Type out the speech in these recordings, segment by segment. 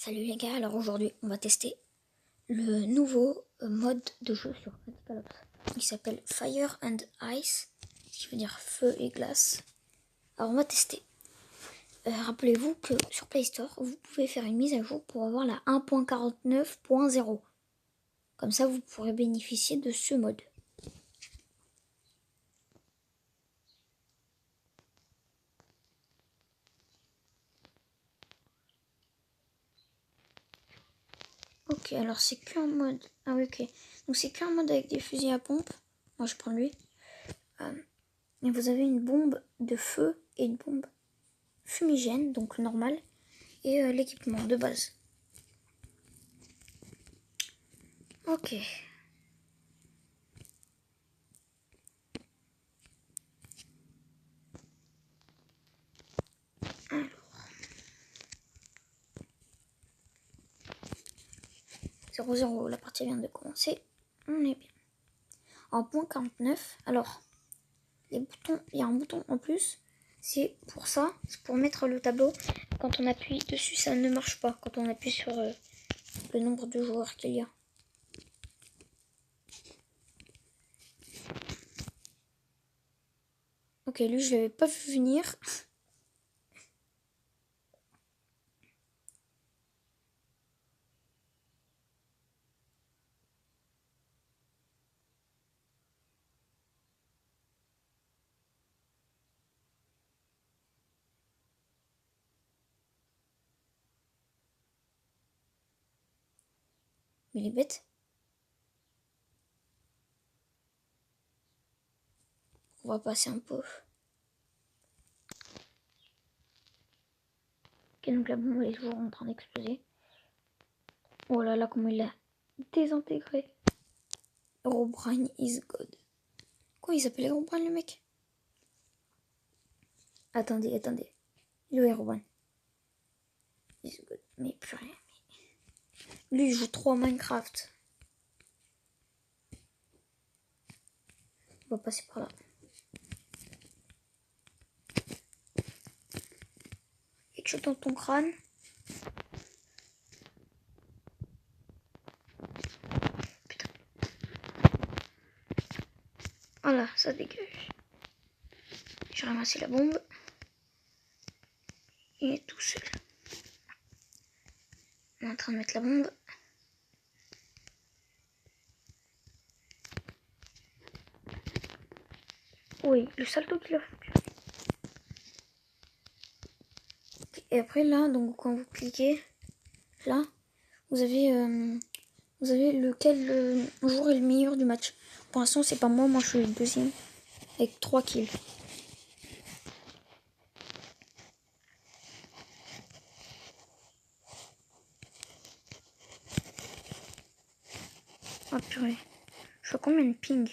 Salut les gars, alors aujourd'hui on va tester le nouveau mode de jeu sur Radical Ops. Il s'appelle Fire and Ice, ce qui veut dire feu et glace. Alors on va tester. Rappelez-vous que sur Play Store, vous pouvez faire une mise à jour pour avoir la 1.49.0. Comme ça vous pourrez bénéficier de ce mode. Ok, alors c'est qu'un mode. Ah oui, ok. Donc c'est qu'un mode avec des fusils à pompe. Moi je prends lui. Et vous avez une bombe de feu et une bombe fumigène, donc normal, et l'équipement de base. Ok. Alors. 0-0, la partie vient de commencer. On est bien. En point 49, alors, les boutons, il y a un bouton en plus. C'est pour ça, c'est pour mettre le tableau. Quand on appuie dessus, ça ne marche pas. Quand on appuie sur le nombre de joueurs qu'il y a. Ok, lui, je l'avais pas vu venir. Mais il est bête. On va passer un peu. Ok, donc la bombe est toujours en train d'exploser. Oh là là, comment il l'a désintégré. Herobrine is God. Quoi, il s'appelle Herobrine, le mec? Attendez. Il est où Herobrine? Is God. Mais purée. Lui, il joue trop à Minecraft. On va passer par là. Quelque chose dans ton crâne. Putain. Voilà, ça dégage. J'ai ramassé la bombe. Il est tout seul. On est en train de mettre la bombe. Oui, le salto qu'il a foutu. Et après là, donc quand vous cliquez, là, vous avez lequel jour est le meilleur du match. Pour l'instant, c'est pas moi. Moi, je suis le deuxième avec 3 kills. Ah purée. Je vois combien de ping.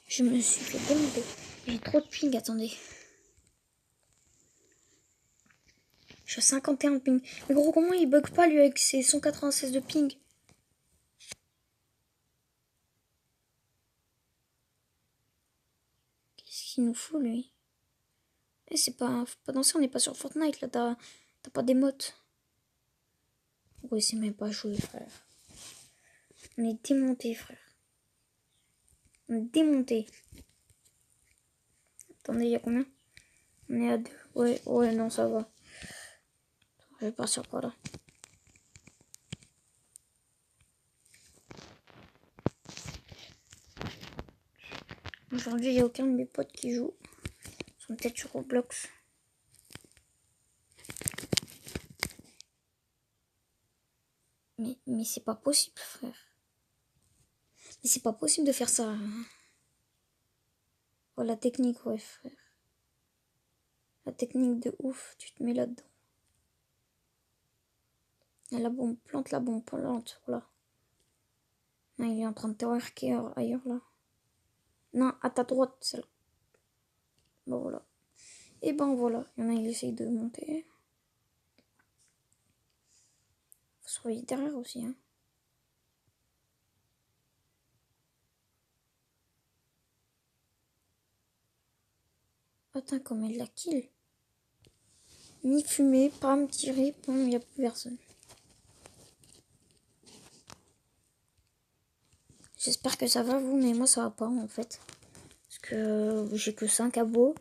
Je me suis fait démonter. J'ai trop de ping, attendez. Je suis à 51 de ping. Mais gros, comment il bug pas lui avec ses 196 de ping? Qu'est-ce qu'il nous fout lui? Eh, c'est pas. Faut pas danser, on n'est pas sur Fortnite là, t'as pas d'émotes. Oui, c'est même pas joué, frère. On est démonté, frère. On est démonté. Attendez, il y a combien? On est à 2. Ouais, non, ça va. Je vais partir par là. Aujourd'hui, il n'y a aucun de mes potes qui joue. Ils sont peut-être sur Roblox. Mais c'est pas possible, frère. Mais c'est pas possible de faire ça. Oh, la technique, ouais, frère. La technique de ouf, tu te mets là-dedans. Et la bombe, plante la bombe, plante, voilà. Non, il est en train de twerker ailleurs, là. Non, à ta droite, celle-là. Bon, voilà. Et ben voilà, il y en a, il essaye de monter. Faut surveiller derrière aussi, hein. Attends, comment il la kill? Ni fumée, pas me tirer, bon, il n'y a plus personne. J'espère que ça va vous, mais moi ça va pas en fait. Parce que j'ai que 5 abos.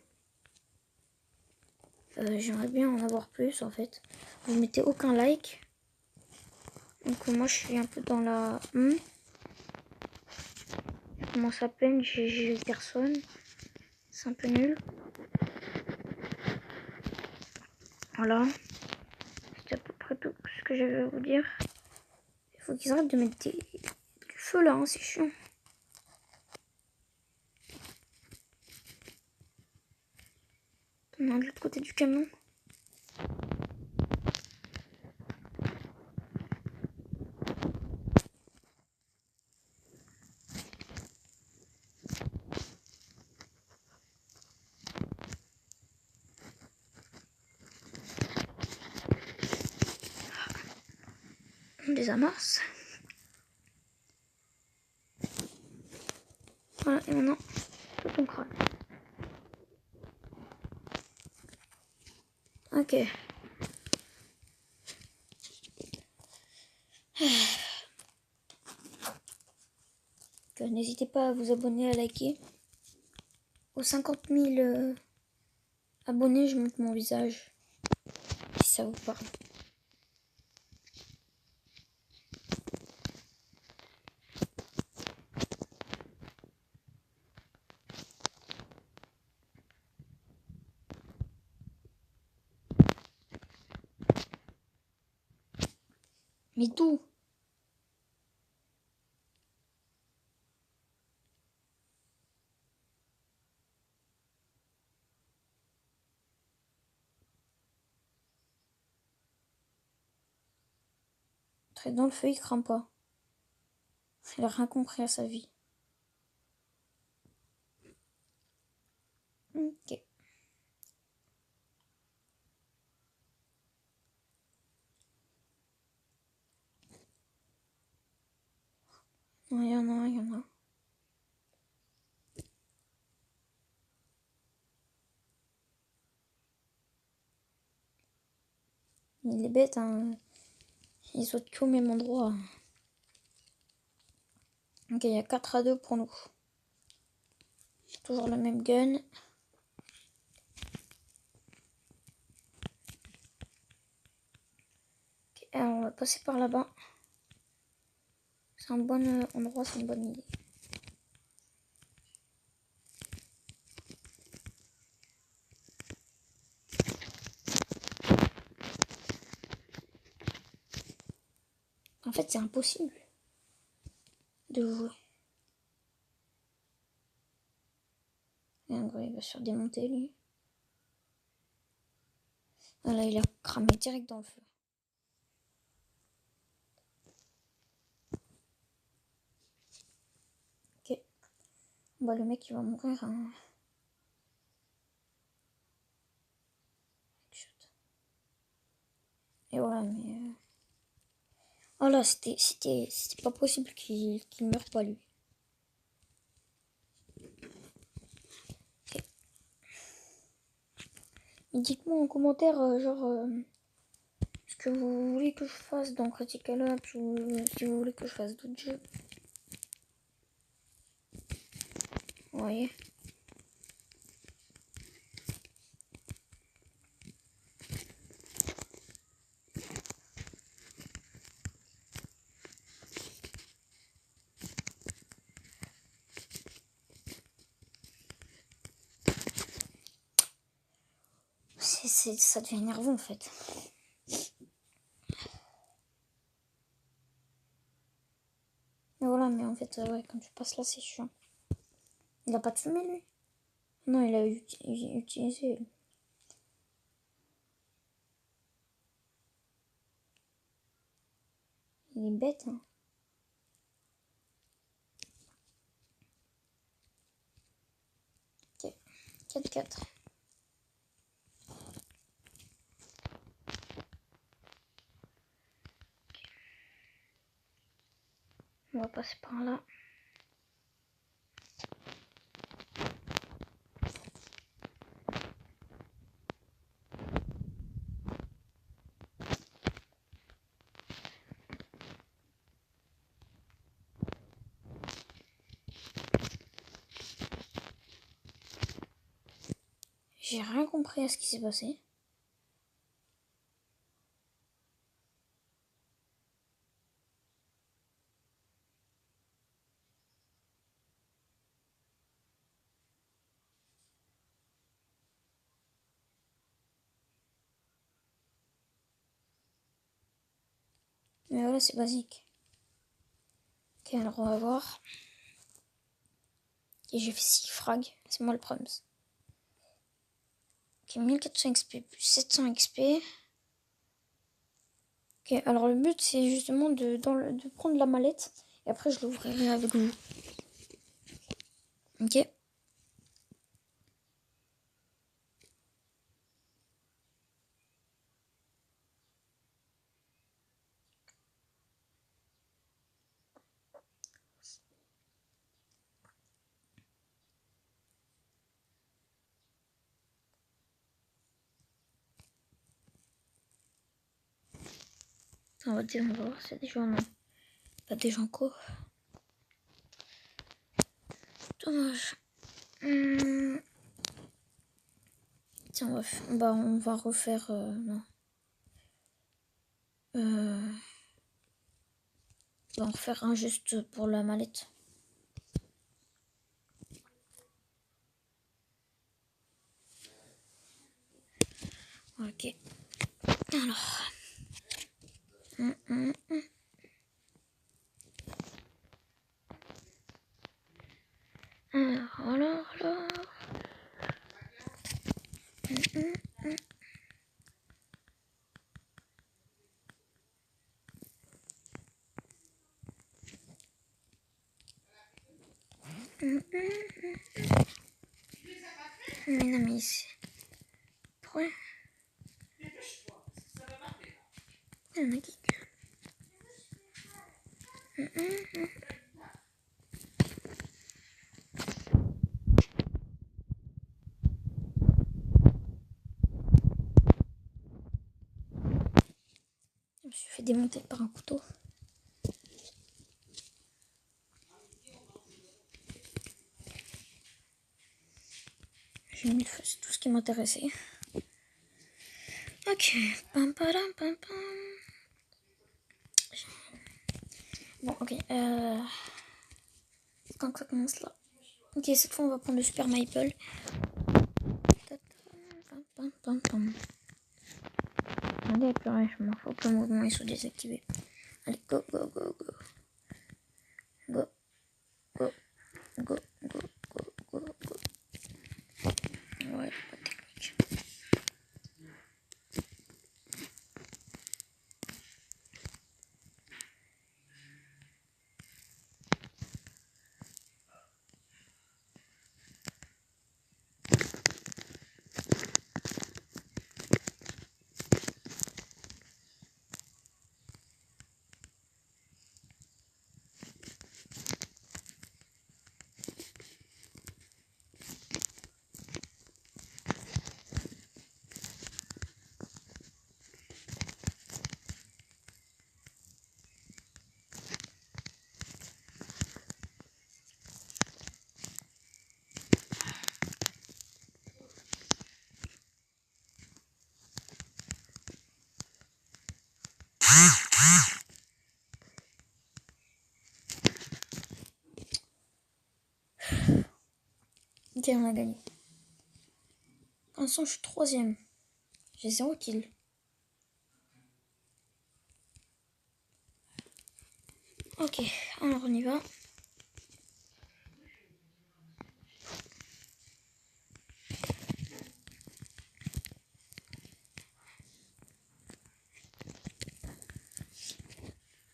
J'aimerais bien en avoir plus en fait. Vous mettez aucun like. Donc moi je suis un peu dans la... Je commence à peine, j'ai personne. C'est un peu nul. Voilà. C'est à peu près tout ce que j'avais à vous dire. Il faut qu'ils arrêtent de mettre du feu là, hein, c'est chiant. On est de l'autre côté du camion. On les amasse. Voilà, et maintenant, tout ton crâne. Ok. N'hésitez pas à vous abonner, à liker. Aux 50 000 abonnés, je monte mon visage. Si ça vous parle. Mais d'où? Très dans le feu, il crame pas. Il a rien compris à sa vie. Ok. Non, il y en a, il y en a. Il est bête, hein. Il saute qu'au même endroit. Ok, il y a 4-2 pour nous. Toujours le même gun. Ok, alors on va passer par là-bas. C'est un bon endroit, c'est une bonne idée. En fait, c'est impossible de jouer. Et en gros, il va se faire démonter, lui. Voilà, il a cramé direct dans le feu. Ok. Bah, le mec, il va mourir. Hein. Et voilà, mais... Oh là, c'était pas possible qu'il meure pas, lui. Okay. Dites-moi en commentaire, ce que vous voulez que je fasse dans Critical Ops ou si vous voulez que je fasse d'autres jeux. Vous voyez. Ça devient énervant en fait. Mais voilà, mais en fait, ouais, quand tu passes là, c'est chiant. Il a pas de fumée, lui? Non, il a utilisé. Il est bête, hein. Ok, 4-4. On va passer par là. J'ai rien compris à ce qui s'est passé. Mais voilà, c'est basique. Ok, alors on va voir. Et j'ai fait 6 frags. C'est moi le problème. Ok, 1400 XP plus 700 XP. Ok, alors le but c'est justement de prendre la mallette. Et après je l'ouvrirai avec vous. Ok. On va voir s'il y a des gens. Non. Pas des gens quoi. Dommage. Tiens, on va refaire. Non. On va en refaire un juste pour la mallette. Ok. Alors. Alors. Mais non, mais c'est. Pourquoi il y en a qui gueulent. Je me suis fait démonter par un couteau. J'ai mis le feu, c'est tout ce qui m'intéressait. Ok. Pam, padam, pam, pam. Bon, ok. Quand ça commence là. Ok, cette fois on va prendre le Super Maple. Pam, pam, pam. Allez, purée, je m'en fous que le mouvement est sous-désactivé. Allez, go, go, go, go. Go, go, go, go, go, go, go. Ouais, pas technique. Ok, on a gagné. Pour l'instant, je suis 3ème. J'ai 0 kill. Ok, alors on y va.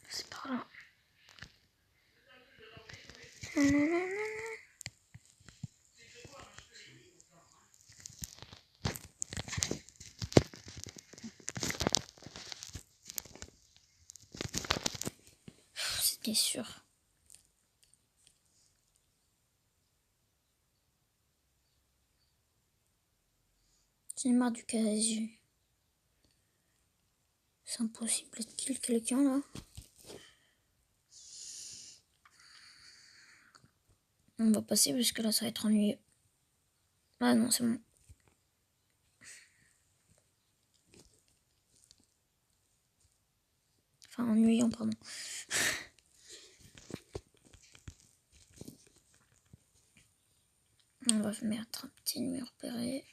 C'est par là. C'était sûr. J'en ai marre du casu. C'est impossible de kill quelqu'un là. On va passer parce que là ça va être ennuyeux. Ah non, c'est bon. Enfin, ennuyant, pardon. On va mettre un petit mur repéré.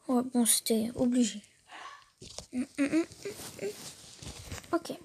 Ouais, bon, c'était obligé. Ok.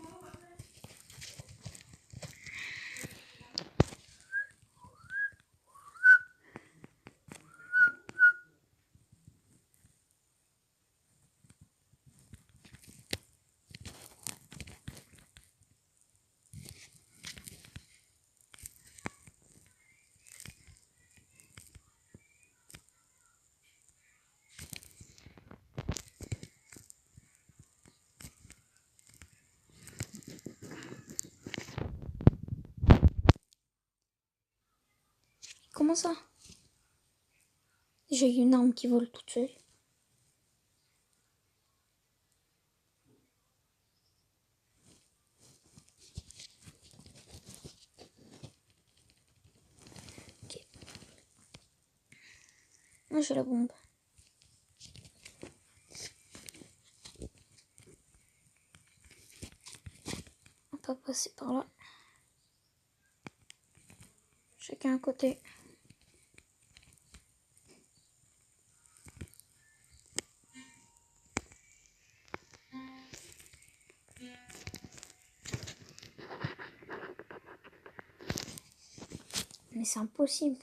Comment ça? J'ai une arme qui vole toute seule. Ok. Moi j'ai la bombe. On va passer par là. Chacun à côté. Mais c'est impossible.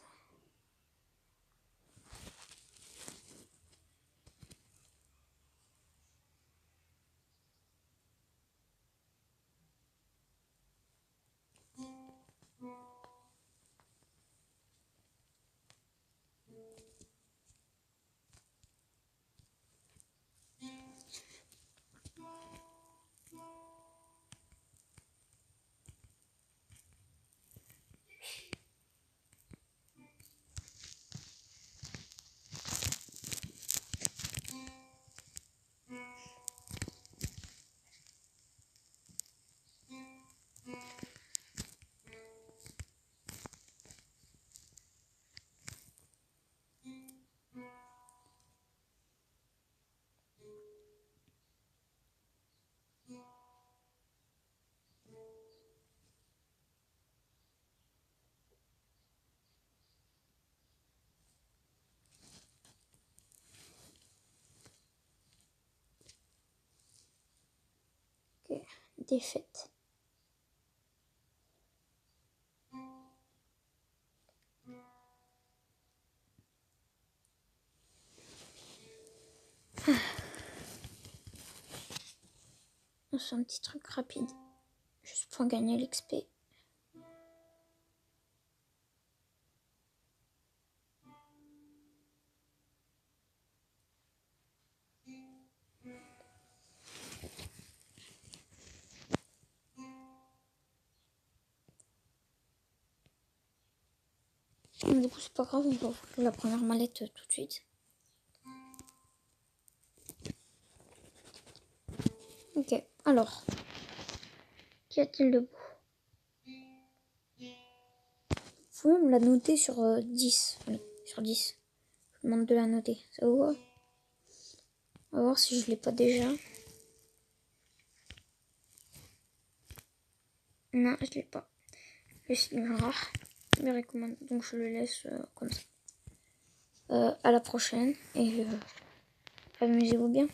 Ok. Défaite. C'est un petit truc rapide. Juste pour gagner l'XP. Du coup, c'est pas grave, on va ouvrir la première mallette tout de suite. Ok, alors. Qu'y a-t-il de beau? Vous pouvez me la noter sur 10. Oui, sur 10. Je vous demande de la noter. Ça vous va? On va voir si je l'ai pas déjà. Non, je l'ai pas. Le film rare. Me recommande. Donc je le laisse comme ça. À la prochaine et amusez-vous bien.